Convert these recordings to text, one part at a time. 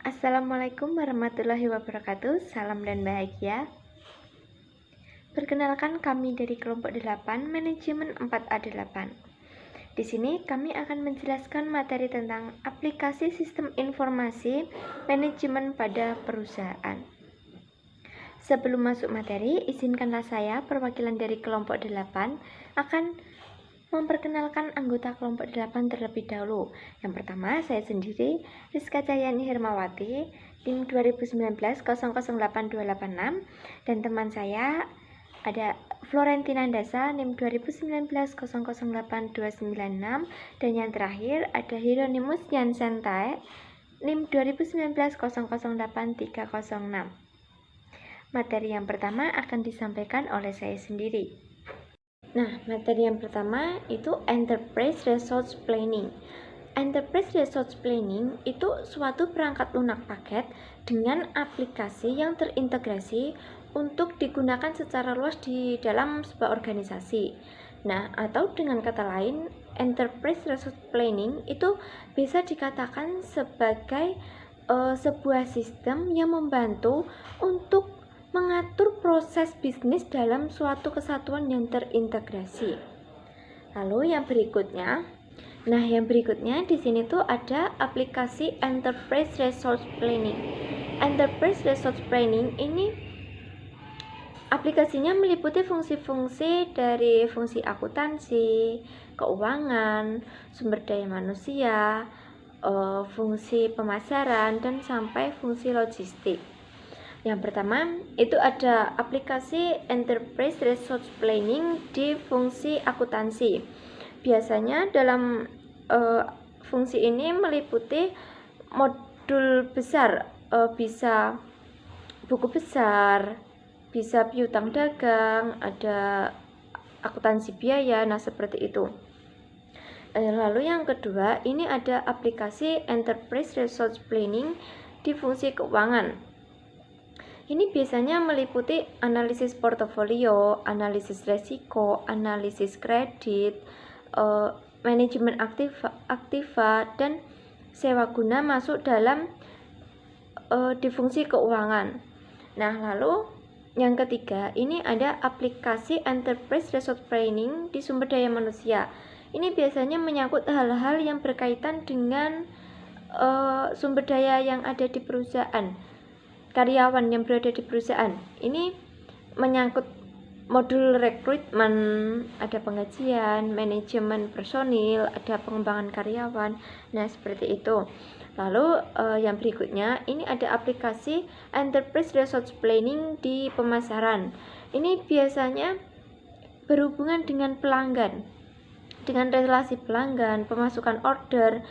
Assalamualaikum warahmatullahi wabarakatuh. Salam dan bahagia. Perkenalkan, kami dari kelompok 8 manajemen 4A8. Di sini kami akan menjelaskan materi tentang aplikasi sistem informasi manajemen pada perusahaan. Sebelum masuk materi, izinkanlah saya, perwakilan dari kelompok 8, akan memperkenalkan anggota kelompok 8 terlebih dahulu. Yang pertama, saya sendiri, Rizka Cahyani Hermawati, NIM 2019-008286, dan teman saya ada Florentina Andasa, NIM 2019-008296, dan yang terakhir ada Hieronymus Yansentai, NIM 2019-008306. Materi yang pertama akan disampaikan oleh saya sendiri. Nah, materi yang pertama itu Enterprise Resource Planning. Enterprise Resource Planning itu suatu perangkat lunak paket dengan aplikasi yang terintegrasi untuk digunakan secara luas di dalam sebuah organisasi. Nah, atau dengan kata lain, Enterprise Resource Planning itu bisa dikatakan sebagai sebuah sistem yang membantu untuk mengatur proses bisnis dalam suatu kesatuan yang terintegrasi. Lalu yang berikutnya, di sini tuh ada aplikasi Enterprise Resource Planning. Enterprise Resource Planning ini aplikasinya meliputi fungsi-fungsi dari fungsi akuntansi, keuangan, sumber daya manusia, fungsi pemasaran, dan sampai fungsi logistik. Yang pertama, itu ada aplikasi Enterprise Resource Planning di fungsi akuntansi. Biasanya dalam fungsi ini meliputi modul besar, bisa buku besar, bisa piutang dagang, ada akuntansi biaya, nah seperti itu. Lalu yang kedua, ini ada aplikasi Enterprise Resource Planning di fungsi keuangan. Ini biasanya meliputi analisis portofolio, analisis resiko, analisis kredit, manajemen aktiva, dan sewa guna masuk dalam di fungsi keuangan. Nah, lalu yang ketiga, ini ada aplikasi Enterprise Resource Planning di sumber daya manusia. Ini biasanya menyangkut hal-hal yang berkaitan dengan sumber daya yang ada di perusahaan, karyawan yang berada di perusahaan. Ini menyangkut modul rekrutmen, ada penggajian, manajemen personil, ada pengembangan karyawan. Nah, seperti itu. Lalu yang berikutnya, ini ada aplikasi Enterprise Resource Planning di pemasaran. Ini biasanya berhubungan dengan pelanggan, dengan relasi pelanggan, pemasukan order,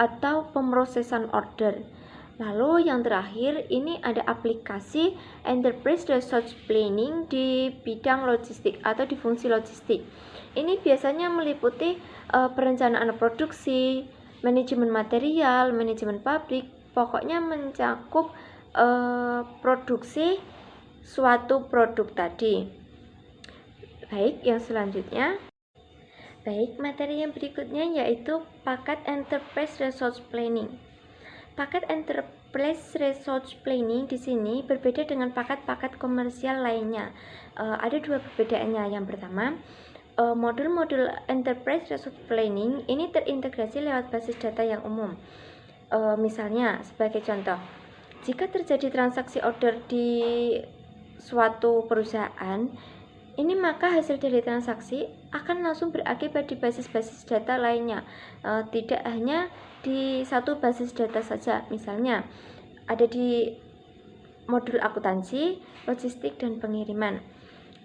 atau pemrosesan order. Lalu yang terakhir, ini ada aplikasi Enterprise Resource Planning di bidang logistik atau di fungsi logistik. Ini biasanya meliputi perencanaan produksi, manajemen material, manajemen pabrik, pokoknya mencakup produksi suatu produk tadi. Baik, yang selanjutnya. Baik, materi yang berikutnya yaitu paket Enterprise Resource Planning. Paket Enterprise Resource Planning di sini berbeda dengan paket-paket komersial lainnya. Ada dua perbedaannya. Yang pertama, modul-modul Enterprise Resource Planning ini terintegrasi lewat basis data yang umum. Misalnya, sebagai contoh, jika terjadi transaksi order di suatu perusahaan, ini maka hasil dari transaksi akan langsung berakibat di basis-basis data lainnya, tidak hanya di satu basis data saja. Misalnya ada di modul akuntansi, logistik, dan pengiriman.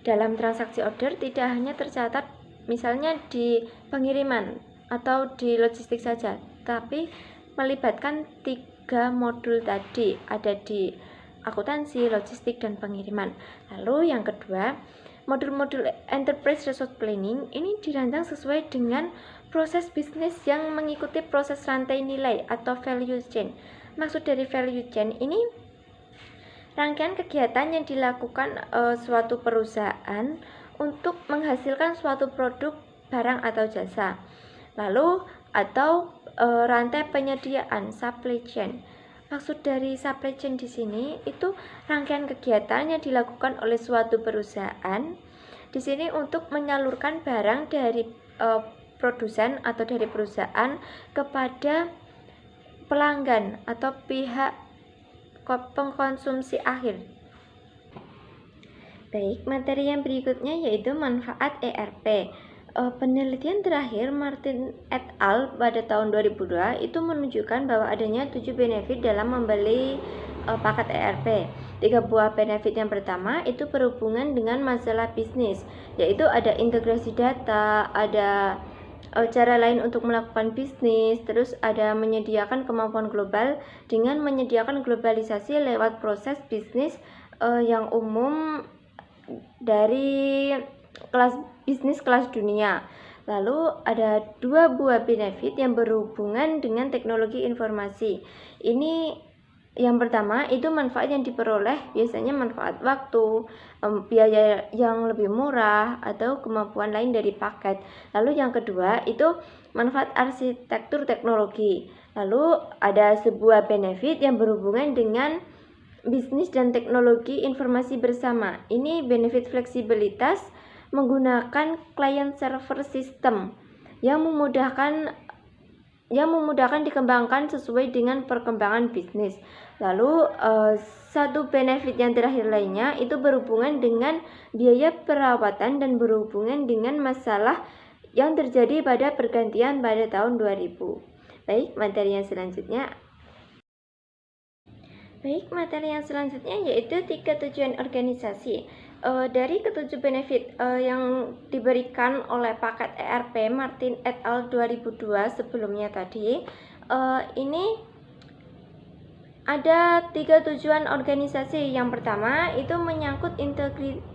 Dalam transaksi order tidak hanya tercatat misalnya di pengiriman atau di logistik saja, tapi melibatkan 3 modul tadi, ada di akuntansi, logistik, dan pengiriman. Lalu yang kedua, modul-modul Enterprise Resource Planning ini dirancang sesuai dengan proses bisnis yang mengikuti proses rantai nilai atau value chain. Maksud dari value chain ini rangkaian kegiatan yang dilakukan suatu perusahaan untuk menghasilkan suatu produk, barang, atau jasa. Lalu atau rantai penyediaan supply chain. Maksud dari supply chain di sini itu rangkaian kegiatan yang dilakukan oleh suatu perusahaan di sini untuk menyalurkan barang dari produsen atau dari perusahaan kepada pelanggan atau pihak pengkonsumsi akhir. Baik, materi yang berikutnya yaitu manfaat ERP. Penelitian terakhir Martin et al. Pada tahun 2002 itu menunjukkan bahwa adanya 7 benefit dalam membeli paket ERP. 3 buah benefit yang pertama itu berhubungan dengan masalah bisnis, yaitu ada integrasi data, ada cara lain untuk melakukan bisnis, terus ada menyediakan kemampuan global dengan menyediakan globalisasi lewat proses bisnis yang umum dari kelas bisnis kelas dunia. Lalu ada 2 buah benefit yang berhubungan dengan teknologi informasi. Ini yang pertama itu manfaat yang diperoleh biasanya manfaat waktu, biaya yang lebih murah, atau kemampuan lain dari paket. Lalu yang kedua itu manfaat arsitektur teknologi. Lalu ada sebuah benefit yang berhubungan dengan bisnis dan teknologi informasi bersama. Ini benefit fleksibilitas menggunakan client server system yang memudahkan dikembangkan sesuai dengan perkembangan bisnis. Lalu satu benefit yang terakhir lainnya itu berhubungan dengan biaya perawatan dan berhubungan dengan masalah yang terjadi pada pergantian pada tahun 2000. Baik, materi yang selanjutnya yaitu 3 tujuan organisasi. Dari ketujuh benefit yang diberikan oleh paket ERP Martin et al. 2002 sebelumnya tadi, ini ada 3 tujuan organisasi. Yang pertama itu menyangkut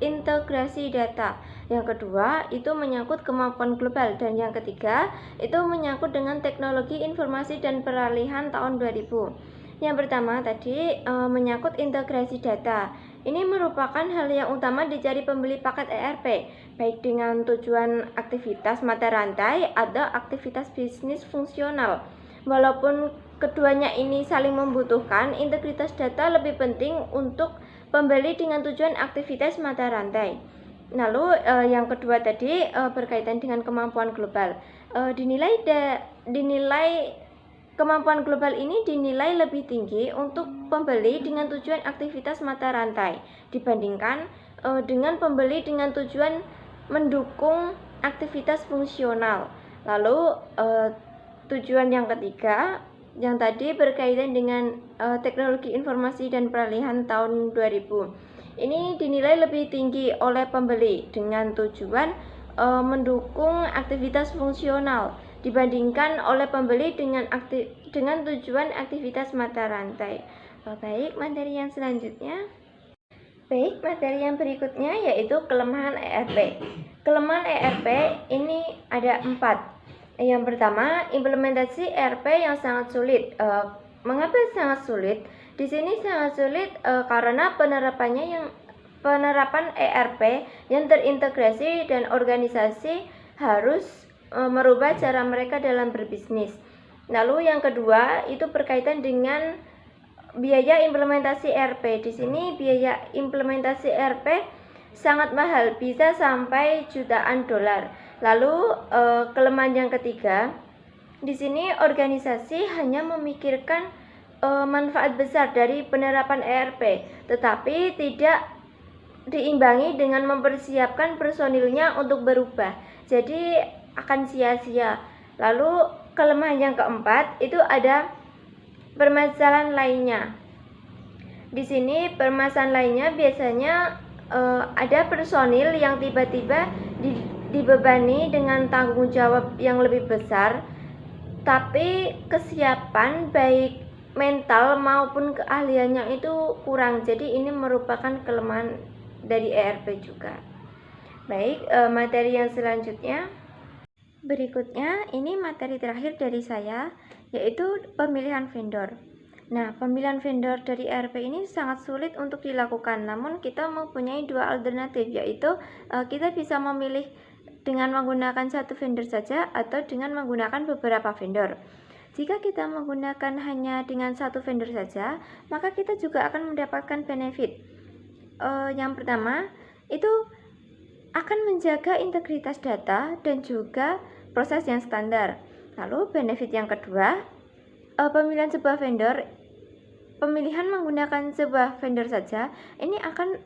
integrasi data, yang kedua itu menyangkut kemampuan global, dan yang ketiga itu menyangkut dengan teknologi informasi dan peralihan tahun 2000. Yang pertama tadi menyangkut integrasi data. Ini merupakan hal yang utama dicari pembeli paket ERP, baik dengan tujuan aktivitas mata rantai atau aktivitas bisnis fungsional. Walaupun keduanya ini saling membutuhkan, integritas data lebih penting untuk pembeli dengan tujuan aktivitas mata rantai. Lalu yang kedua tadi berkaitan dengan kemampuan global. Kemampuan global ini dinilai lebih tinggi untuk pembeli dengan tujuan aktivitas mata rantai dibandingkan dengan pembeli dengan tujuan mendukung aktivitas fungsional. Lalu tujuan yang ketiga yang tadi berkaitan dengan teknologi informasi dan peralihan tahun 2000. Ini dinilai lebih tinggi oleh pembeli dengan tujuan mendukung aktivitas fungsional dibandingkan oleh pembeli dengan tujuan aktivitas mata rantai. Baik, materi yang berikutnya yaitu kelemahan ERP. Kelemahan ERP ini ada 4. Yang pertama, implementasi ERP yang sangat sulit. Mengapa sangat sulit? Di sini sangat sulit karena penerapan ERP yang terintegrasi dan organisasi harus merubah cara mereka dalam berbisnis. Lalu yang kedua itu berkaitan dengan biaya implementasi ERP. Di sini biaya implementasi ERP sangat mahal, bisa sampai jutaan dolar. Lalu kelemahan yang ketiga, di sini organisasi hanya memikirkan manfaat besar dari penerapan ERP, tetapi tidak diimbangi dengan mempersiapkan personilnya untuk berubah. Jadi akan sia-sia. Lalu kelemahan yang keempat itu ada permasalahan lainnya. Di sini permasalahan lainnya biasanya ada personil yang tiba-tiba dibebani dengan tanggung jawab yang lebih besar, tapi kesiapan baik mental maupun keahliannya itu kurang. Jadi ini merupakan kelemahan dari ERP juga. Baik, materi yang selanjutnya. Berikutnya, ini materi terakhir dari saya, yaitu pemilihan vendor. Nah, pemilihan vendor dari ERP ini sangat sulit untuk dilakukan, namun kita mempunyai 2 alternatif, yaitu kita bisa memilih dengan menggunakan satu vendor saja atau dengan menggunakan beberapa vendor. Jika kita menggunakan hanya dengan satu vendor saja, maka kita juga akan mendapatkan benefit. Yang pertama, itu akan menjaga integritas data dan juga proses yang standar. Lalu benefit yang kedua, pemilihan menggunakan sebuah vendor saja ini akan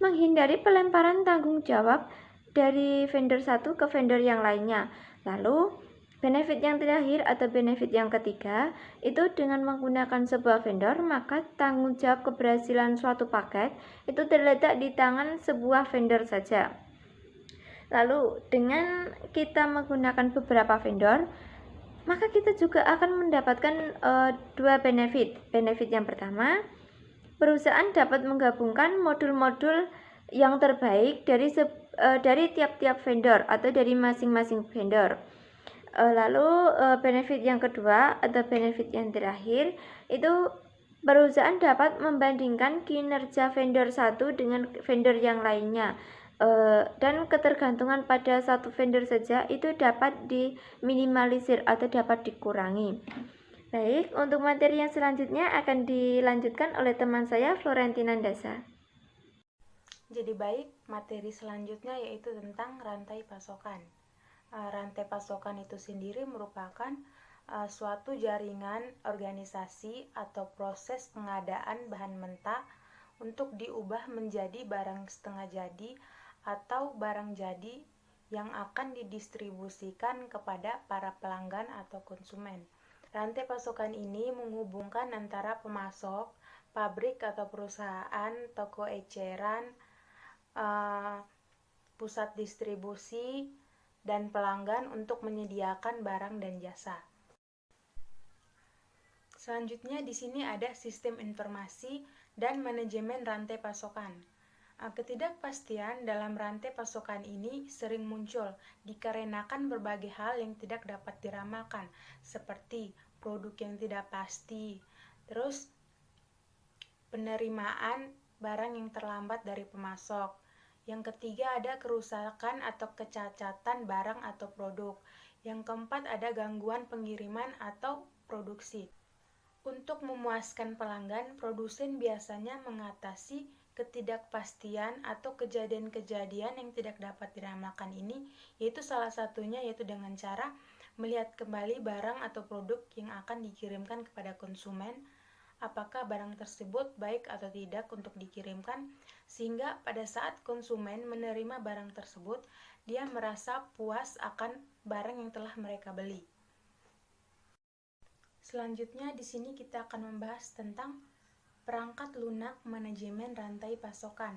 menghindari pelemparan tanggung jawab dari vendor satu ke vendor yang lainnya. Lalu benefit yang terakhir atau benefit yang ketiga, itu dengan menggunakan sebuah vendor, maka tanggung jawab keberhasilan suatu paket itu terletak di tangan sebuah vendor saja. Lalu dengan kita menggunakan beberapa vendor, maka kita juga akan mendapatkan dua benefit. Benefit yang pertama, perusahaan dapat menggabungkan modul-modul yang terbaik dari tiap-tiap vendor atau dari masing-masing vendor. Lalu benefit yang kedua atau benefit yang terakhir, itu perusahaan dapat membandingkan kinerja vendor satu dengan vendor yang lainnya, dan ketergantungan pada satu vendor saja itu dapat diminimalisir atau dapat dikurangi. Baik, untuk materi yang selanjutnya akan dilanjutkan oleh teman saya Florentina Dasa. Jadi baik, materi selanjutnya yaitu tentang rantai pasokan. Rantai pasokan itu sendiri merupakan suatu jaringan organisasi atau proses pengadaan bahan mentah untuk diubah menjadi barang setengah jadi atau barang jadi yang akan didistribusikan kepada para pelanggan atau konsumen. Rantai pasokan ini menghubungkan antara pemasok, pabrik atau perusahaan, toko eceran, pusat distribusi, dan pelanggan untuk menyediakan barang dan jasa. Selanjutnya di sini ada sistem informasi dan manajemen rantai pasokan. Ketidakpastian dalam rantai pasokan ini sering muncul dikarenakan berbagai hal yang tidak dapat diramalkan, seperti produk yang tidak pasti, terus penerimaan barang yang terlambat dari pemasok. Yang ketiga ada kerusakan atau kecacatan barang atau produk. Yang keempat ada gangguan pengiriman atau produksi. Untuk memuaskan pelanggan, produsen biasanya mengatasi ketidakpastian atau kejadian-kejadian yang tidak dapat diramalkan ini, yaitu salah satunya yaitu dengan cara melihat kembali barang atau produk yang akan dikirimkan kepada konsumen, apakah barang tersebut baik atau tidak untuk dikirimkan, sehingga pada saat konsumen menerima barang tersebut, dia merasa puas akan barang yang telah mereka beli. Selanjutnya di sini kita akan membahas tentang perangkat lunak manajemen rantai pasokan.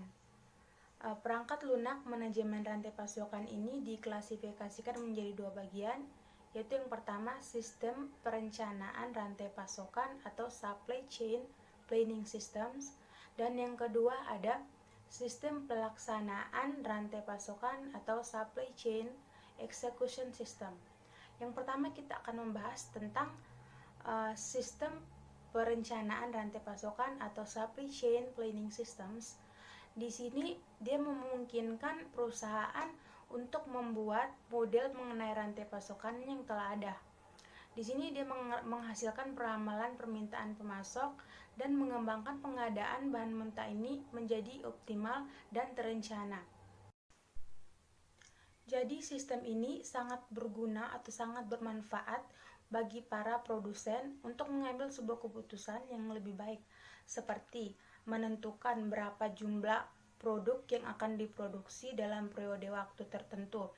Perangkat lunak manajemen rantai pasokan ini diklasifikasikan menjadi dua bagian, yaitu yang pertama sistem perencanaan rantai pasokan atau supply chain planning systems, dan yang kedua ada sistem pelaksanaan rantai pasokan atau supply chain execution system. Yang pertama kita akan membahas tentang sistem perencanaan rantai pasokan atau supply chain planning systems. Di sini dia memungkinkan perusahaan untuk membuat model mengenai rantai pasokan yang telah ada. Di sini dia menghasilkan peramalan permintaan pemasok dan mengembangkan pengadaan bahan mentah ini menjadi optimal dan terencana. Jadi sistem ini sangat berguna atau sangat bermanfaat bagi para produsen untuk mengambil sebuah keputusan yang lebih baik, seperti menentukan berapa jumlah produk yang akan diproduksi dalam periode waktu tertentu.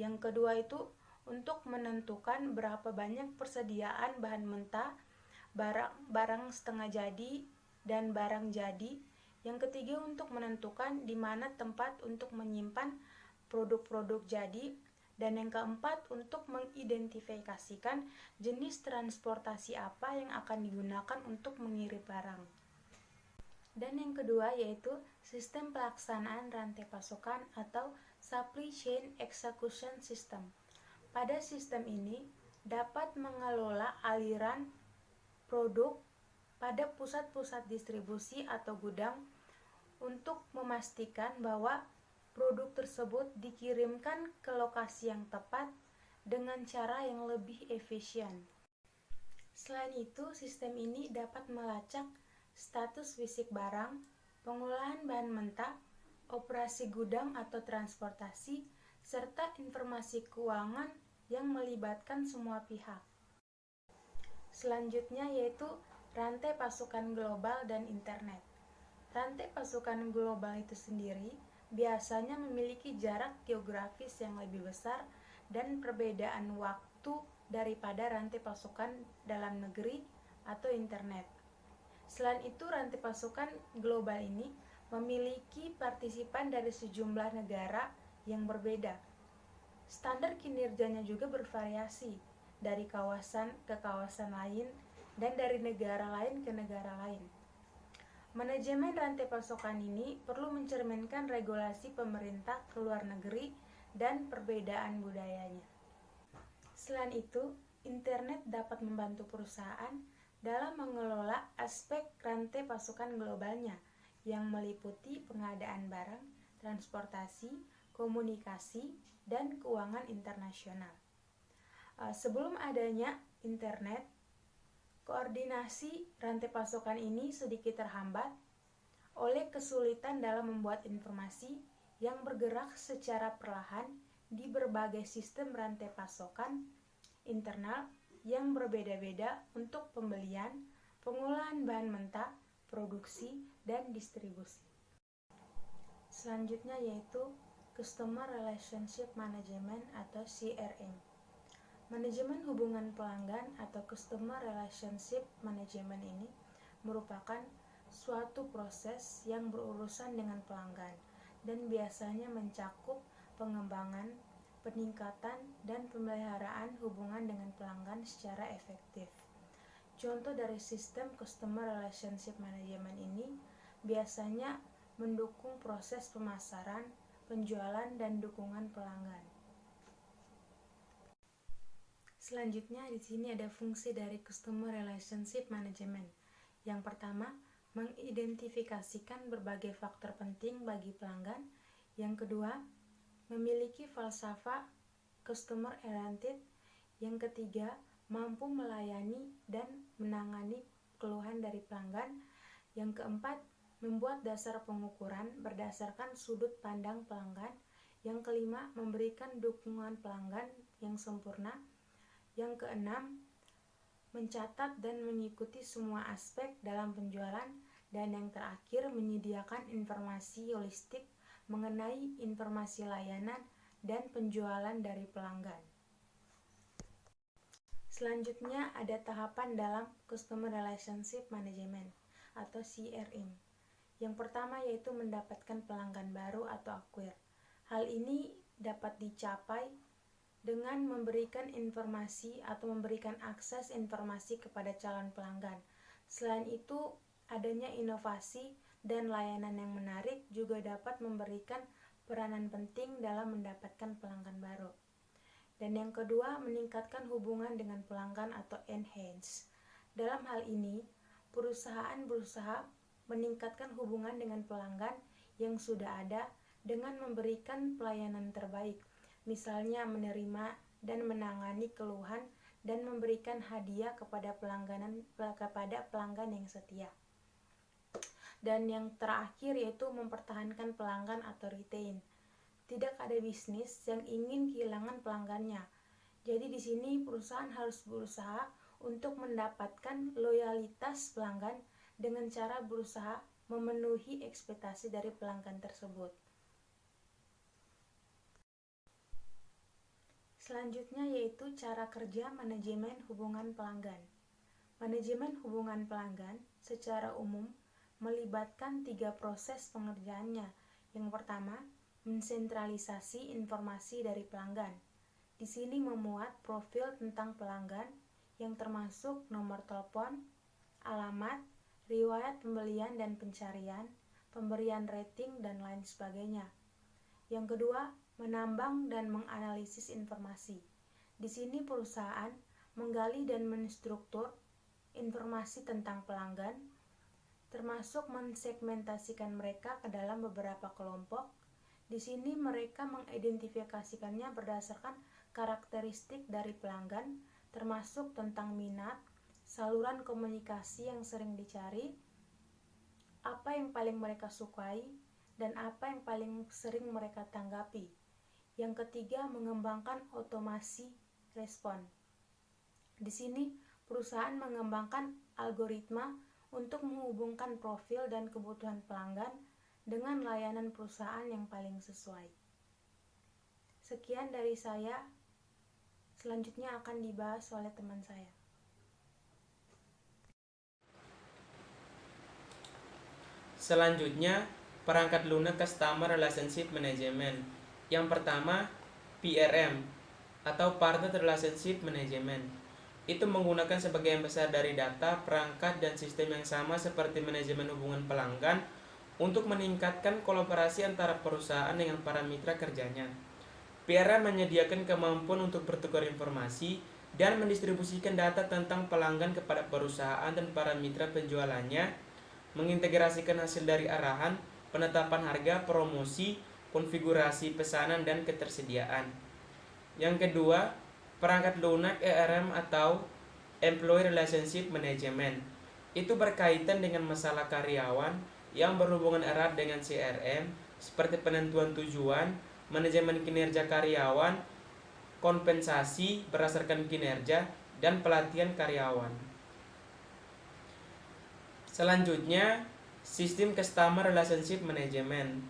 Yang kedua itu untuk menentukan berapa banyak persediaan bahan mentah, barang setengah jadi, dan barang jadi. Yang ketiga untuk menentukan di mana tempat untuk menyimpan produk-produk jadi, dan yang keempat untuk mengidentifikasikan jenis transportasi apa yang akan digunakan untuk mengirim barang. Dan yang kedua yaitu sistem pelaksanaan rantai pasokan atau supply chain execution system. Pada sistem ini dapat mengelola aliran produk pada pusat-pusat distribusi atau gudang untuk memastikan bahwa produk tersebut dikirimkan ke lokasi yang tepat dengan cara yang lebih efisien. Selain itu, sistem ini dapat melacak status fisik barang, pengolahan bahan mentah, operasi gudang atau transportasi, serta informasi keuangan yang melibatkan semua pihak. Selanjutnya yaitu rantai pasukan global dan internet. Rantai pasukan global itu sendiri biasanya memiliki jarak geografis yang lebih besar dan perbedaan waktu daripada rantai pasukan dalam negeri atau internet. Selain itu, rantai pasukan global ini memiliki partisipan dari sejumlah negara yang berbeda. Standar kinerjanya juga bervariasi dari kawasan ke kawasan lain dan dari negara lain ke negara lain. Manajemen rantai pasokan ini perlu mencerminkan regulasi pemerintah ke luar negeri dan perbedaan budayanya. Selain itu, internet dapat membantu perusahaan dalam mengelola aspek rantai pasokan globalnya yang meliputi pengadaan barang, transportasi, komunikasi, dan keuangan internasional. Sebelum adanya internet, koordinasi rantai pasokan ini sedikit terhambat oleh kesulitan dalam membuat informasi yang bergerak secara perlahan di berbagai sistem rantai pasokan internal yang berbeda-beda untuk pembelian, pengolahan bahan mentah, produksi, dan distribusi. Selanjutnya yaitu Customer Relationship Management atau CRM. Manajemen hubungan pelanggan atau Customer Relationship Management ini merupakan suatu proses yang berurusan dengan pelanggan dan biasanya mencakup pengembangan, peningkatan, dan pemeliharaan hubungan dengan pelanggan secara efektif. Contoh dari sistem Customer Relationship Management ini biasanya mendukung proses pemasaran, penjualan, dan dukungan pelanggan. Selanjutnya di sini ada fungsi dari Customer Relationship Management. Yang pertama, mengidentifikasikan berbagai faktor penting bagi pelanggan. Yang kedua, memiliki falsafah customer oriented. Yang ketiga, mampu melayani dan menangani keluhan dari pelanggan. Yang keempat, membuat dasar pengukuran berdasarkan sudut pandang pelanggan. Yang kelima, memberikan dukungan pelanggan yang sempurna. Yang keenam, mencatat dan mengikuti semua aspek dalam penjualan. Dan yang terakhir, menyediakan informasi holistik mengenai informasi layanan dan penjualan dari pelanggan. Selanjutnya ada tahapan dalam Customer Relationship Management atau CRM. Yang pertama yaitu mendapatkan pelanggan baru atau acquire. Hal ini dapat dicapai dengan memberikan informasi atau memberikan akses informasi kepada calon pelanggan. Selain itu, adanya inovasi dan layanan yang menarik juga dapat memberikan peranan penting dalam mendapatkan pelanggan baru. Dan yang kedua, meningkatkan hubungan dengan pelanggan atau enhance. Dalam hal ini, perusahaan berusaha meningkatkan hubungan dengan pelanggan yang sudah ada dengan memberikan pelayanan terbaik, misalnya menerima dan menangani keluhan dan memberikan hadiah kepada pelanggan yang setia. Dan yang terakhir yaitu mempertahankan pelanggan atau retain. Tidak ada bisnis yang ingin kehilangan pelanggannya. Jadi di sini perusahaan harus berusaha untuk mendapatkan loyalitas pelanggan dengan cara berusaha memenuhi ekspektasi dari pelanggan tersebut. Selanjutnya yaitu cara kerja manajemen hubungan pelanggan. Manajemen hubungan pelanggan secara umum melibatkan 3 proses pengerjaannya. Yang pertama, mensentralisasi informasi dari pelanggan. Di sini memuat profil tentang pelanggan yang termasuk nomor telepon, alamat, riwayat pembelian dan pencarian, pemberian rating, dan lain sebagainya. Yang kedua, menambang dan menganalisis informasi. Di sini perusahaan menggali dan menstruktur informasi tentang pelanggan, termasuk mensegmentasikan mereka ke dalam beberapa kelompok. Di sini mereka mengidentifikasikannya berdasarkan karakteristik dari pelanggan, termasuk tentang minat, saluran komunikasi yang sering dicari, apa yang paling mereka sukai, dan apa yang paling sering mereka tanggapi. Yang ketiga, mengembangkan otomasi respon. Di sini, perusahaan mengembangkan algoritma untuk menghubungkan profil dan kebutuhan pelanggan dengan layanan perusahaan yang paling sesuai. Sekian dari saya. Selanjutnya akan dibahas oleh teman saya. Selanjutnya, perangkat lunak Customer Relationship Management. Yang pertama, PRM atau Partner Relationship Management. Itu menggunakan sebagian besar dari data, perangkat, dan sistem yang sama seperti manajemen hubungan pelanggan untuk meningkatkan kolaborasi antara perusahaan dengan para mitra kerjanya. PRM menyediakan kemampuan untuk bertukar informasi dan mendistribusikan data tentang pelanggan kepada perusahaan dan para mitra penjualannya, mengintegrasikan hasil dari arahan, penetapan harga, promosi, konfigurasi pesanan, dan ketersediaan. Yang kedua, perangkat lunak ERM atau Employee Relationship Management. Itu berkaitan dengan masalah karyawan yang berhubungan erat dengan CRM, seperti penentuan tujuan, manajemen kinerja karyawan, kompensasi berdasarkan kinerja, dan pelatihan karyawan. Selanjutnya, sistem Customer Relationship Management.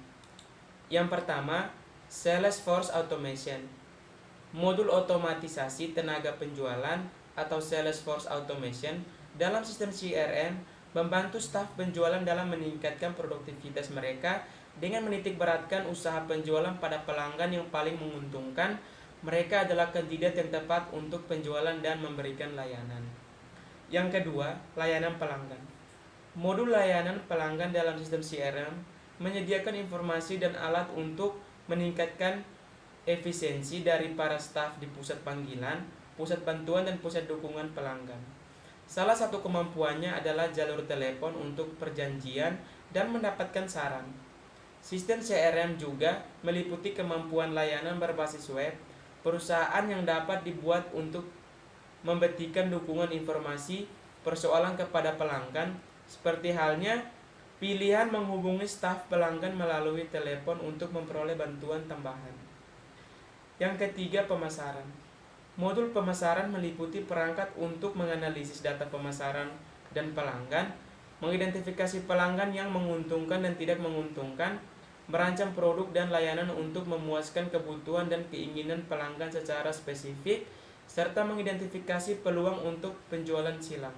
Yang pertama, Salesforce Automation. Modul otomatisasi tenaga penjualan atau Salesforce Automation dalam sistem CRM membantu staf penjualan dalam meningkatkan produktivitas mereka dengan menitikberatkan usaha penjualan pada pelanggan yang paling menguntungkan. Mereka adalah kandidat yang tepat untuk penjualan dan memberikan layanan. Yang kedua, layanan pelanggan. Modul layanan pelanggan dalam sistem CRM menyediakan informasi dan alat untuk meningkatkan efisiensi dari para staf di pusat panggilan, pusat bantuan, dan pusat dukungan pelanggan. Salah satu kemampuannya adalah jalur telepon untuk perjanjian dan mendapatkan saran. Sistem CRM juga meliputi kemampuan layanan berbasis web, perusahaan yang dapat dibuat untuk memberikan dukungan informasi persoalan kepada pelanggan, seperti halnya pilihan menghubungi staf pelanggan melalui telepon untuk memperoleh bantuan tambahan. Yang ketiga, pemasaran. Modul pemasaran meliputi perangkat untuk menganalisis data pemasaran dan pelanggan, mengidentifikasi pelanggan yang menguntungkan dan tidak menguntungkan, merancang produk dan layanan untuk memuaskan kebutuhan dan keinginan pelanggan secara spesifik, serta mengidentifikasi peluang untuk penjualan silang.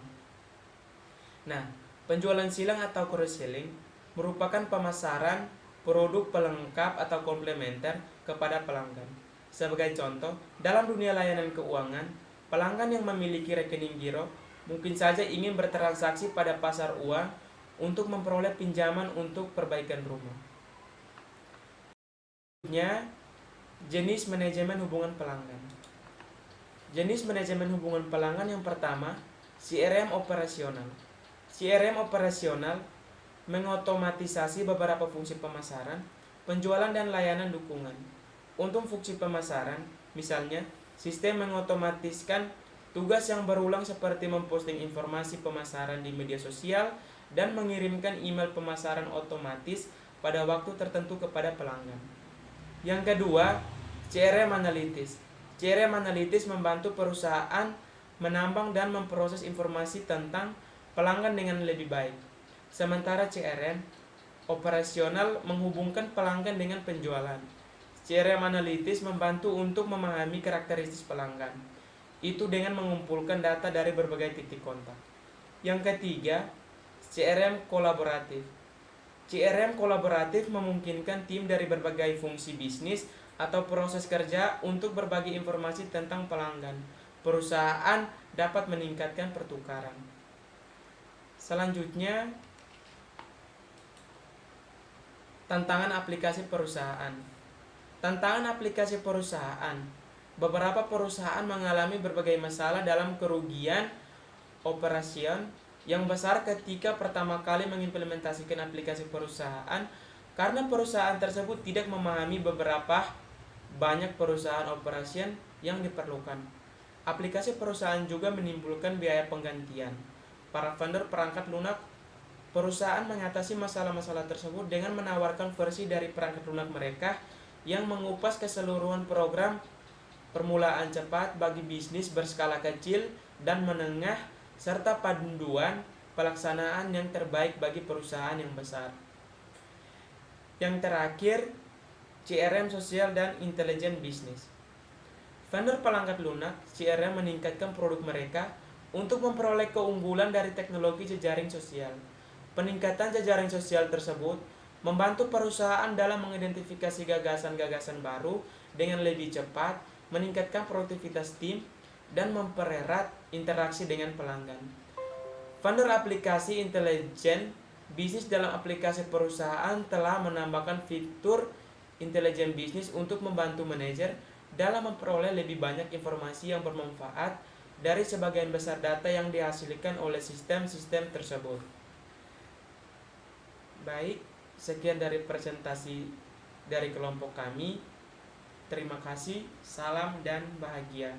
Nah, penjualan silang atau cross-selling merupakan pemasaran produk pelengkap atau komplementer kepada pelanggan. Sebagai contoh, dalam dunia layanan keuangan, pelanggan yang memiliki rekening giro mungkin saja ingin bertransaksi pada pasar uang untuk memperoleh pinjaman untuk perbaikan rumah. Selanjutnya, jenis manajemen hubungan pelanggan. Jenis manajemen hubungan pelanggan yang pertama, CRM operasional. CRM operasional mengotomatisasi beberapa fungsi pemasaran, penjualan, dan layanan dukungan. Untuk fungsi pemasaran, misalnya, sistem mengotomatiskan tugas yang berulang seperti memposting informasi pemasaran di media sosial dan mengirimkan email pemasaran otomatis pada waktu tertentu kepada pelanggan. Yang kedua, CRM Analytics. CRM Analytics membantu perusahaan menambang dan memproses informasi tentang pelanggan dengan lebih baik. Sementara CRM operasional menghubungkan pelanggan dengan penjualan. CRM Analytics membantu untuk memahami karakteristik pelanggan. Itu dengan mengumpulkan data dari berbagai titik kontak. Yang ketiga, CRM kolaboratif. CRM kolaboratif memungkinkan tim dari berbagai fungsi bisnis atau proses kerja untuk berbagi informasi tentang pelanggan. Perusahaan dapat meningkatkan pertukaran. Selanjutnya, tantangan aplikasi perusahaan. Tantangan aplikasi perusahaan. Beberapa perusahaan mengalami berbagai masalah dalam kerugian operasi yang besar ketika pertama kali mengimplementasikan aplikasi perusahaan karena perusahaan tersebut tidak memahami beberapa banyak perusahaan operasi yang diperlukan. Aplikasi perusahaan juga menimbulkan biaya penggantian. Para vendor perangkat lunak perusahaan mengatasi masalah-masalah tersebut dengan menawarkan versi dari perangkat lunak mereka yang mengupas keseluruhan program permulaan cepat bagi bisnis berskala kecil dan menengah serta panduan pelaksanaan yang terbaik bagi perusahaan yang besar. Yang terakhir, CRM sosial dan intelijen bisnis. Vendor perangkat lunak CRM meningkatkan produk mereka untuk memperoleh keunggulan dari teknologi jejaring sosial. Peningkatan jejaring sosial tersebut membantu perusahaan dalam mengidentifikasi gagasan-gagasan baru dengan lebih cepat, meningkatkan produktivitas tim, dan mempererat interaksi dengan pelanggan. Vendor aplikasi intelijen bisnis dalam aplikasi perusahaan telah menambahkan fitur intelijen bisnis untuk membantu manajer dalam memperoleh lebih banyak informasi yang bermanfaat dari sebagian besar data yang dihasilkan oleh sistem-sistem tersebut. Baik, sekian dari presentasi dari kelompok kami. Terima kasih, salam dan bahagia.